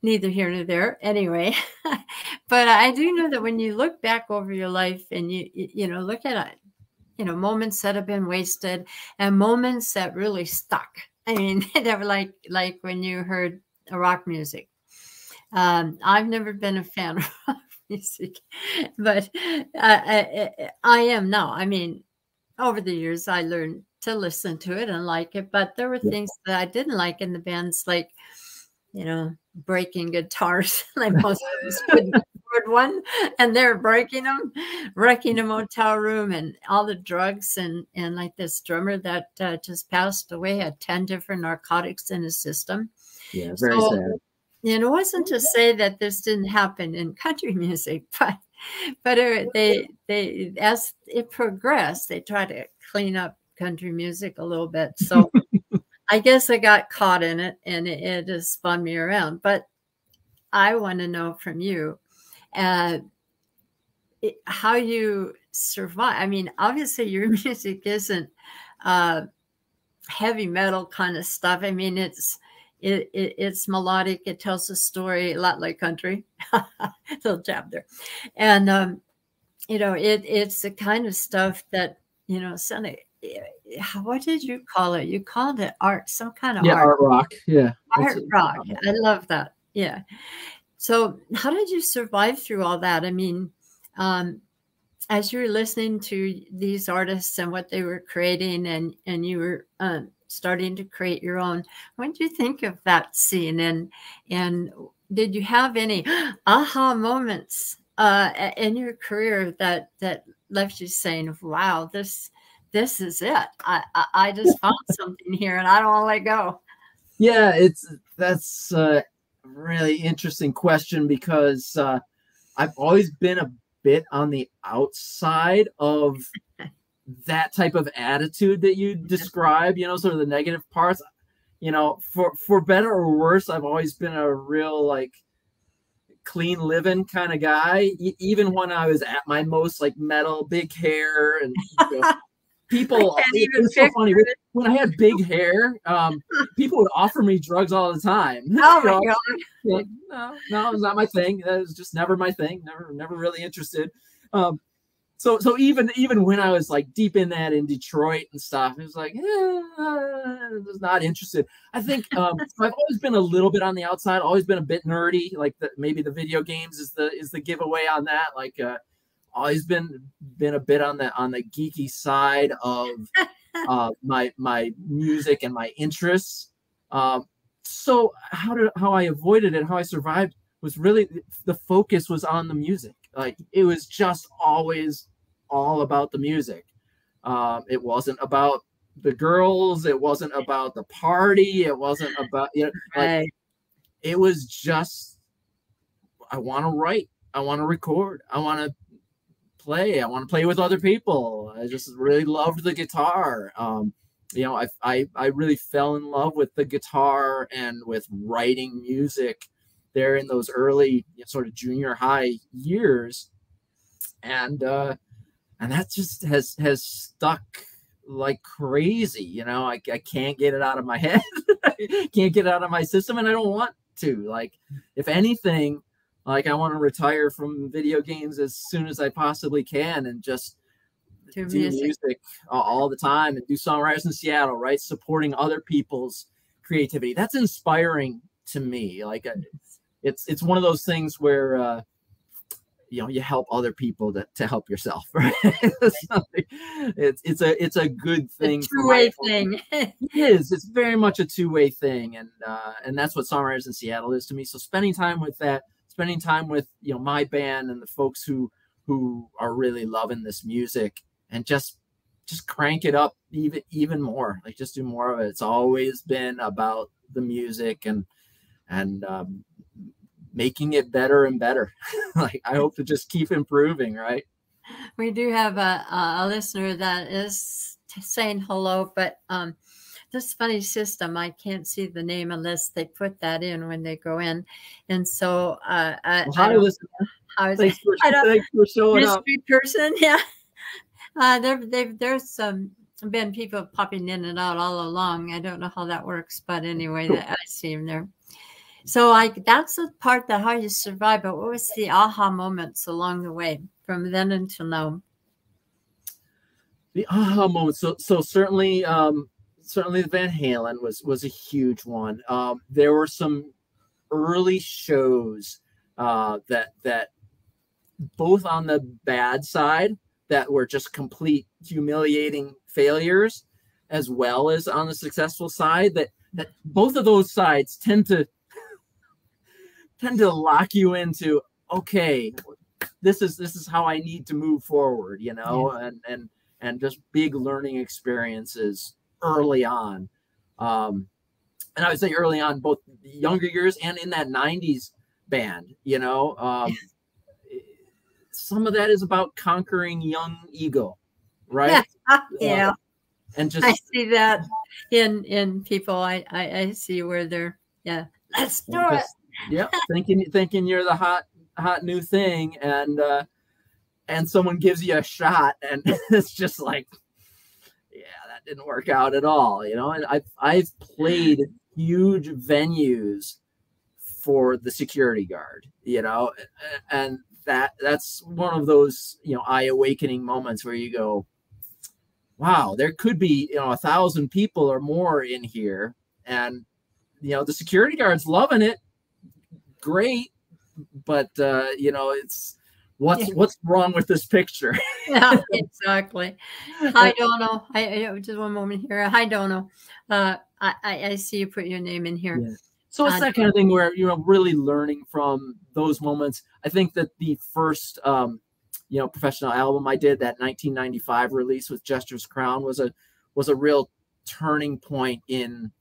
neither here nor there anyway. But I do know that when you look back over your life and you look at moments that have been wasted and moments that really stuck. I mean, they were like when you heard rock music. I've never been a fan of rock music, but I am now. I mean, over the years, I learned to listen to it and like it, but there were things that I didn't like in the bands, like, breaking guitars. Like most of us couldn't afford one, and they're breaking them, wrecking a motel room, and all the drugs, and like this drummer that just passed away had 10 different narcotics in his system. Yeah, very sad. It wasn't to say that this didn't happen in country music, but they as it progressed, they tried to clean up country music a little bit. So I guess I got caught in it, and it just spun me around. But I want to know from you how you survive. I mean, obviously your music isn't heavy metal kind of stuff. I mean, it's melodic. It tells a story a lot like country. Little jab there. And it's the kind of stuff that, Sonny, what did you call it? You called it art, some kind of Yeah, art. art rock. Yeah. Art rock. I love that. Yeah. So how did you survive through all that? I mean, as you were listening to these artists and what they were creating, and you were starting to create your own, what did you think of that scene? And did you have any aha moments in your career that left you saying, wow, this is it. I just found something here and I don't want to let go. Yeah, that's a really interesting question, because I've always been a bit on the outside of that type of attitude that you describe, sort of the negative parts. For better or worse, I've always been a real, like, clean living kind of guy. Even when I was at my most, like, metal, big hair, and people, it was so funny when I had big hair, people would offer me drugs all the time. Oh my God. No, it was not my thing. It was just never my thing. Never really interested. So even when I was, like, deep in that in Detroit and stuff, it was like, I was not interested. I think so I've always been a little bit on the outside, always been a bit nerdy. Like, maybe the video games is the giveaway on that. Like, always been a bit on the geeky side of my music and my interests. So how I avoided it, how I survived, was really the focus was on the music. Like, it was just always all about the music. It wasn't about the girls. It wasn't about the party. It wasn't about, like, it was just, I want to write. I want to record. I want to play. I want to play with other people. I just really loved the guitar. I really fell in love with the guitar and with writing music there in those early sort of junior high years, and that just has stuck like crazy. I can't get it out of my head. I can't get it out of my system, and I don't want to. Like, if anything, like, I want to retire from video games as soon as I possibly can and just do music all the time, and do Songwriters in Seattle, right? Supporting other people's creativity. That's inspiring to me. Like, it's one of those things where you help other people to help yourself, right? it's a good thing. A two-way thing. It is. It's very much a two-way thing, and that's what Songwriters in Seattle is to me. So spending time with that, spending time with my band and the folks who are really loving this music, and just crank it up even more. Like, just do more of it. It's always been about the music and making it better and better. Like, I hope to just keep improving, right? We do have a listener that is saying hello, but this funny system, I can't see the name unless they put that in when they go in. And so hi, listener. Thanks for showing up. Mystery person, yeah. There's been people popping in and out all along. I don't know how that works, but anyway, cool. I see them there. So that's the part that how you survive. But what was the aha moments along the way from then until now? The aha moments. So certainly the Van Halen was a huge one. There were some early shows that both on the bad side, that were just complete humiliating failures, as well as on the successful side, that both of those sides tend to lock you into, okay, this is how I need to move forward, yeah. and just big learning experiences early on. And I would say early on, both the younger years and in that 90s band, some of that is about conquering young ego, right? Yeah. And just, I see that in people. I see where they're, yeah, let's do it. Yeah, thinking you're the hot new thing, and someone gives you a shot, and it's just like, yeah, that didn't work out at all, And I've played huge venues for the security guard, and that's one of those, eye-awakening moments where you go, wow, there could be 1,000 people or more in here, and the security guard's loving it, great, but it's what's wrong with this picture? Yeah, exactly. Hi, Dono. Just one moment here. Hi, Dono. I see you put your name in here. Yeah. So it's that kind of thing where really learning from those moments. I think that the first professional album I did, that 1995 release with Jester's Crown, was a real turning point in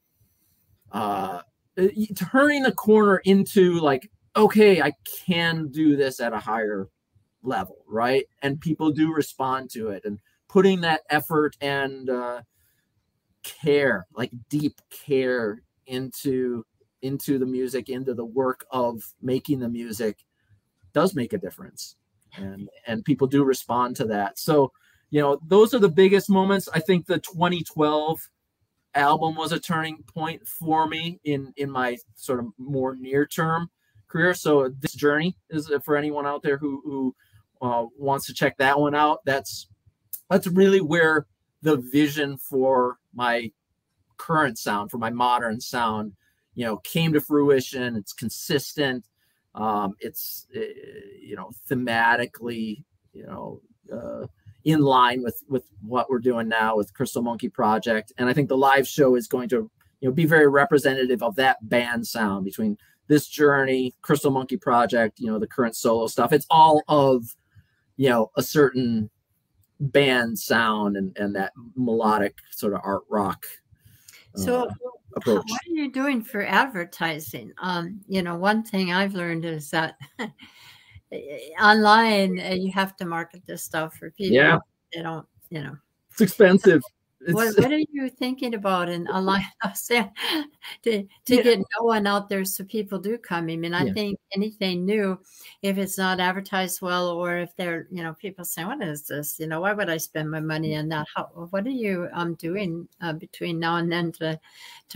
turning the corner into like, okay, I can do this at a higher level, right? And people do respond to it, and putting that effort and care, like deep care, into the music, into the work of making the music, does make a difference, and people do respond to that. So those are the biggest moments. I think the 2012 album was a turning point for me in my sort of more near-term career. So This Journey is for anyone out there who wants to check that one out. That's really where the vision for my current sound, for my modern sound, came to fruition. It's consistent. It's thematically, in line with what we're doing now with Crystal Monkey Project. And I think the live show is going to be very representative of that band sound, between This Journey, Crystal Monkey Project, the current solo stuff. It's all of a certain band sound and that melodic sort of art rock approach. What are you doing for advertising? One thing I've learned is that online, you have to market this stuff for people. Yeah. They don't, It's expensive. What are you thinking about in online to get no one out there so people do come? I mean, I think anything new, if it's not advertised well, or if they're, people say, what is this? Why would I spend my money on that? What are you doing between now and then to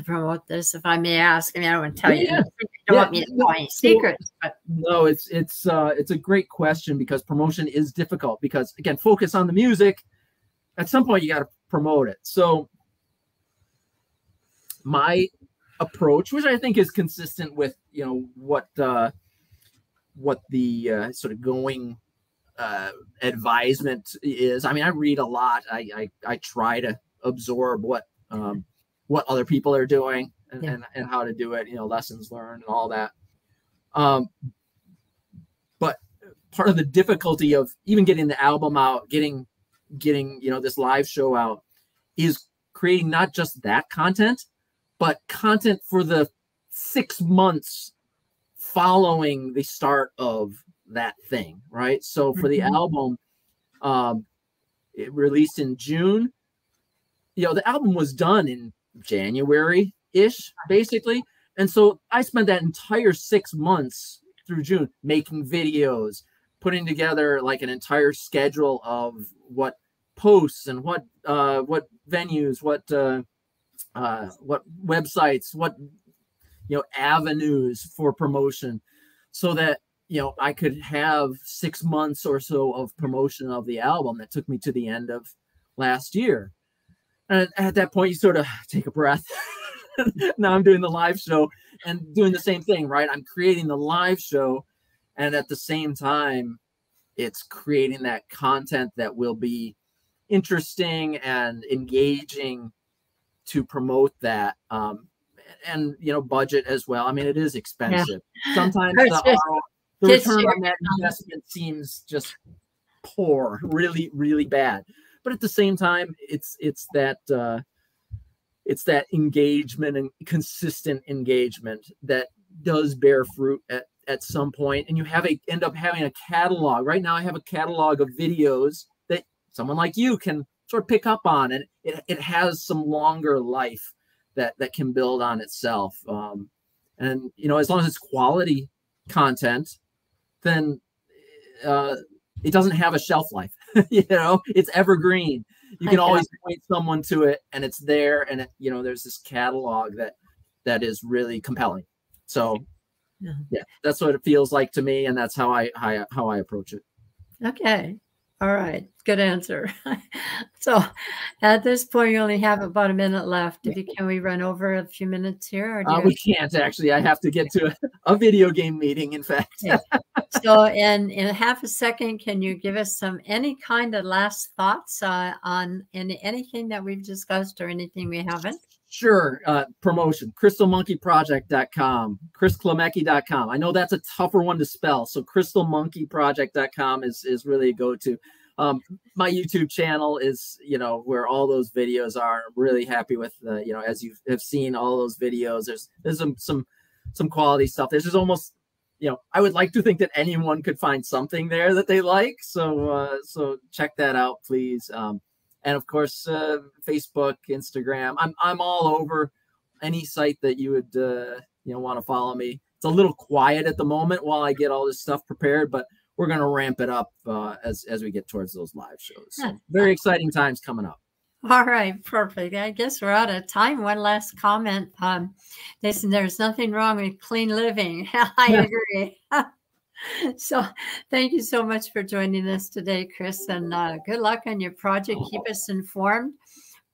promote this, if I may ask? I mean, I don't want to tell you. You don't want me to know any secrets. But. No, it's a great question, because promotion is difficult, because, again, focus on the music. At some point, you got to promote it. So my approach, which I think is consistent with what the sort of going advisement is. I mean, I read a lot. I try to absorb what other people are doing and how to do it. Lessons learned and all that. But part of the difficulty of even getting the album out, getting this live show out, is creating not just that content, but content for the 6 months following the start of that thing, right? So for the album, it released in June. The album was done in January-ish, basically. And so I spent that entire 6 months through June making videos, putting together like an entire schedule of what posts and what venues, what websites, what avenues for promotion, so that I could have 6 months or so of promotion of the album. That took me to the end of last year. And at that point, you sort of take a breath. Now I'm doing the live show and doing the same thing, right? I'm creating the live show, and at the same time, it's creating that content that will be interesting and engaging to promote that. And budget as well. I mean, it is expensive. Sometimes the return on that investment seems just poor, really, really bad. But at the same time, it's that engagement and consistent engagement that does bear fruit at some point. And you end up having a catalog. Right now, I have a catalog of videos that someone like you can sort of pick up on, and it has some longer life that can build on itself. And as long as it's quality content, then it doesn't have a shelf life. It's evergreen. You can always point someone to it, and it's there, and there's this catalog that is really compelling. So Yeah, that's what it feels like to me, and that's how I approach it. Okay. All right. Good answer. So at this point, you only have about a minute left. Can we run over a few minutes here? Or We can't, actually. I have to get to a video game meeting, in fact. Okay. So in half a second, can you give us any kind of last thoughts on anything that we've discussed or anything we haven't? Sure. Promotion, crystalmonkeyproject.com, chrisklimecky.com. I know that's a tougher one to spell, so crystalmonkeyproject.com is really a go-to. My YouTube channel is, where all those videos are. I'm really happy with, as you have seen all those videos, there's some quality stuff. There's just almost, I would like to think that anyone could find something there that they like. So check that out, please. And of course, Facebook, Instagram. I'm all over any site that you would want to follow me. It's a little quiet at the moment while I get all this stuff prepared, but we're going to ramp it up as we get towards those live shows. So very exciting times coming up. All right, perfect. I guess we're out of time. One last comment. There's nothing wrong with clean living. I agree. So thank you so much for joining us today, Chris, and good luck on your project. Keep us informed.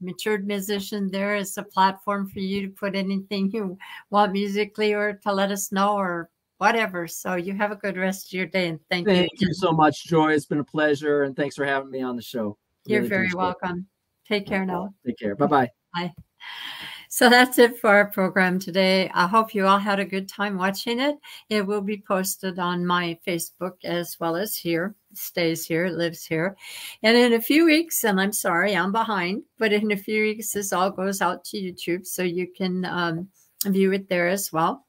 Matured Musician, there is a platform for you to put anything you want musically or to let us know or whatever. So you have a good rest of your day, and thank you so much, Joy. It's been a pleasure, and thanks for having me on the show. You're very welcome. Take care now. Take care. Bye-bye. Bye. So that's it for our program today. I hope you all had a good time watching it. It will be posted on my Facebook as well as here. It stays here, it lives here. And in a few weeks, and I'm sorry, I'm behind, but in a few weeks, this all goes out to YouTube, so you can view it there as well.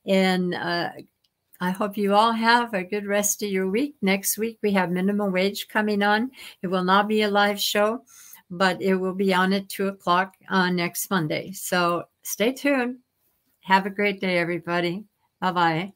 And I hope you all have a good rest of your week. Next week, we have Minimum Wage coming on. It will not be a live show, but it will be on at 2 o'clock on next Monday. So stay tuned. Have a great day, everybody. Bye-bye.